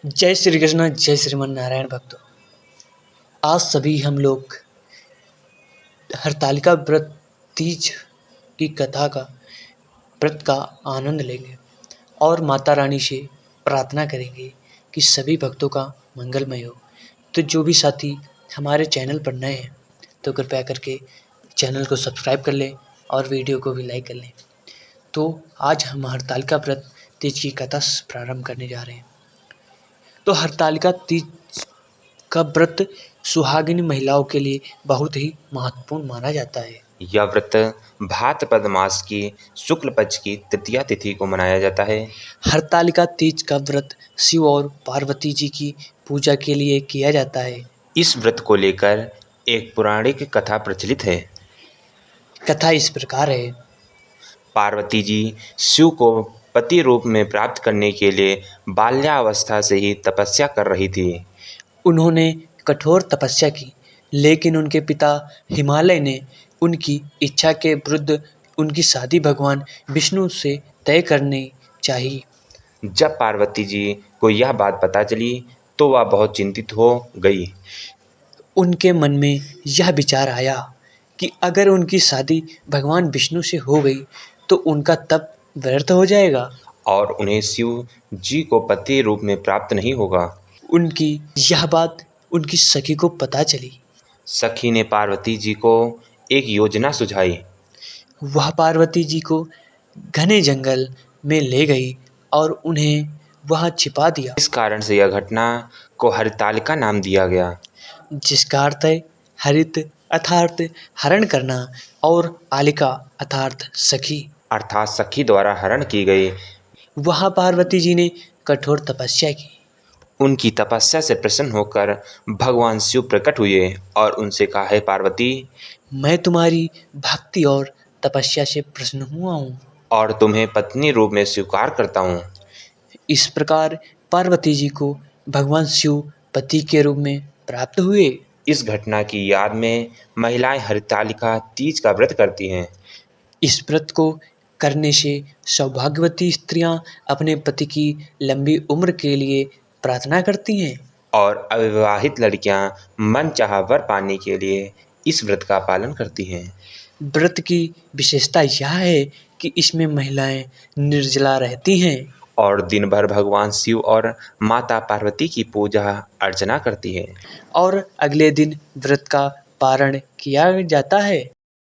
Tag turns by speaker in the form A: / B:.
A: जय श्री कृष्ण, जय श्रीमन नारायण भक्तों। आज सभी हम लोग हरतालिका व्रत तीज की कथा का व्रत का आनंद लेंगे और माता रानी से प्रार्थना करेंगे कि सभी भक्तों का मंगलमय हो। तो जो भी साथी हमारे चैनल पर नए हैं तो कृपया करके चैनल को सब्सक्राइब कर लें और वीडियो को भी लाइक कर लें। तो आज हम हरतालिका व्रत तीज की कथा प्रारंभ करने जा रहे हैं। तो हरतालिका तीज का व्रत सुहागिनी महिलाओं के लिए बहुत ही महत्वपूर्ण माना जाता है।
B: यह व्रत भाद्रपद मास की शुक्ल पक्ष की तृतीया तिथि को मनाया जाता है।
A: हरतालिका तीज का व्रत शिव और पार्वती जी की पूजा के लिए किया जाता है।
B: इस व्रत को लेकर एक पौराणिक कथा प्रचलित है।
A: कथा इस प्रकार है।
B: पार्वती जी शिव को पति रूप में प्राप्त करने के लिए बाल्यावस्था से ही तपस्या कर रही थी।
A: उन्होंने कठोर तपस्या की, लेकिन उनके पिता हिमालय ने उनकी इच्छा के विरुद्ध उनकी शादी भगवान विष्णु से तय करनी चाहिए।
B: जब पार्वती जी को यह बात पता चली तो वह बहुत चिंतित हो गई।
A: उनके मन में यह विचार आया कि अगर उनकी शादी भगवान विष्णु से हो गई तो उनका तप व्यर्थ हो जाएगा
B: और उन्हें शिव जी को पति रूप में प्राप्त नहीं होगा।
A: उनकी यह बात उनकी सखी को पता चली।
B: सखी ने पार्वती जी को एक योजना सुझाई।
A: वह पार्वती जी को घने जंगल में ले गई और उन्हें वहां छिपा दिया।
B: इस कारण से यह घटना को हरतालिका नाम दिया गया,
A: जिसका अर्थ है हरित अर्थात हरण करना और आलिका अर्थात सखी।
B: अर्थात सखी द्वारा हरण की गई।
A: वहां पार्वती जी ने कठोर तपस्या की।
B: उनकी तपस्या से प्रसन्न होकर भगवान शिव प्रकट हुए और उनसे कहा, है पार्वती,
A: मैं तुम्हारी भक्ति और तपस्या से प्रसन्न हुआ हूँ
B: और तुम्हें पत्नी रूप में स्वीकार करता हूँ।
A: इस प्रकार पार्वती जी को भगवान शिव पति के रूप में प्राप्त हुए।
B: इस घटना की याद में महिलाएं हरतालिका तीज का व्रत करती हैं।
A: इस व्रत को करने से सौभाग्यवती स्त्रियां अपने पति की लंबी उम्र के लिए प्रार्थना करती हैं
B: और अविवाहित लड़कियां मनचाहा वर पाने के लिए इस व्रत का पालन करती हैं।
A: व्रत की विशेषता यह है कि इसमें महिलाएं निर्जला रहती हैं
B: और दिन भर भगवान शिव और माता पार्वती की पूजा अर्चना करती हैं
A: और अगले दिन व्रत का पारण किया जाता है।